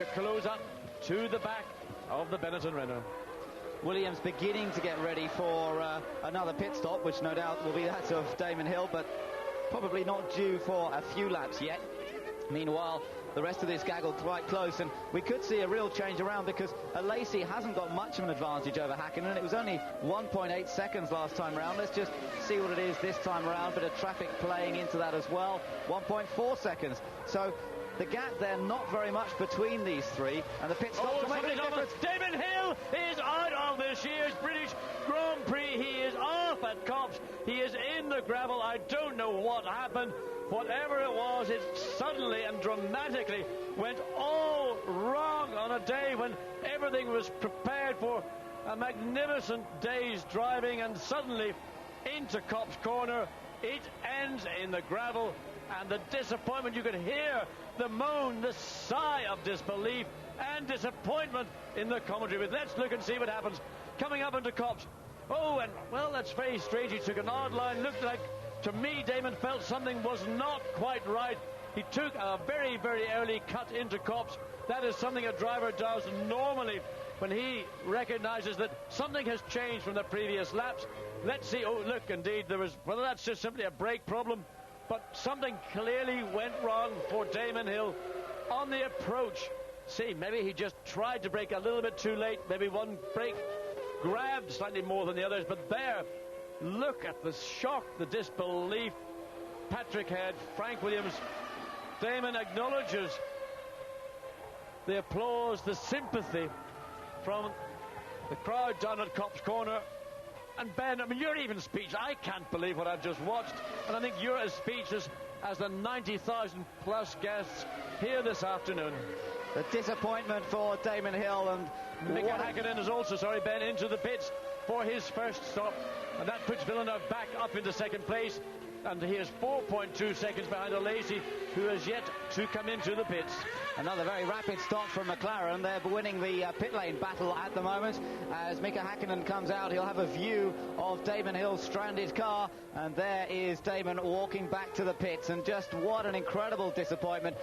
Close up to the back of the Benetton Renault. Williams beginning to get ready for another pit stop, which no doubt will be that of Damon Hill, but probably not due for a few laps yet. Meanwhile, the rest of this gaggle quite close, and we could see a real change around because Lacey hasn't got much of an advantage over Hakkinen. It was only 1.8 seconds last time around. Let's just see what it is this time around. Bit of traffic playing into that as well. 1.4 seconds. So the gap there, not very much between these three, and the pit stop to make a difference. Damon Hill is out of this year's British Grand Prix. He is off at Copse. He is in the gravel. I don't know what happened. Whatever it was, it suddenly and dramatically went all wrong on a day when everything was prepared for a magnificent day's driving, and suddenly into Copse Corner it ends in the gravel, and the disappointment, you could hear the moan, the sigh of disbelief and disappointment in the commentary. But let's look and see what happens coming up into Copse. Oh, and well, that's very strange. He took an odd line. Looked like, to me, Damon felt something was not quite right. He took a very, very early cut into Copse. That is something a driver does normally when he recognizes that something has changed from the previous laps. Let's see. Oh, look, indeed, there was, whether that's just simply a brake problem, but something clearly went wrong for Damon Hill on the approach. See, maybe he just tried to brake a little bit too late. Maybe one brake grabbed slightly more than the others, but there, look at the shock, the disbelief Patrick had. Frank Williams, Damon acknowledges the applause, the sympathy from the crowd down at Copse Corner. And Ben, I mean, you're even speechless. I can't believe what I've just watched, and I think you're as speechless as the 90,000 plus guests here this afternoon. The disappointment for Damon Hill, and Mika Hakkinen is also, Ben, into the pits for his first stop, and that puts Villeneuve back up into second place, and he is 4.2 seconds behind Lacey, who has yet to come into the pits. Another very rapid stop from McLaren. They're winning the pit lane battle at the moment. As Mika Hakkinen comes out, he'll have a view of Damon Hill's stranded car, and there is Damon walking back to the pits, and just what an incredible disappointment.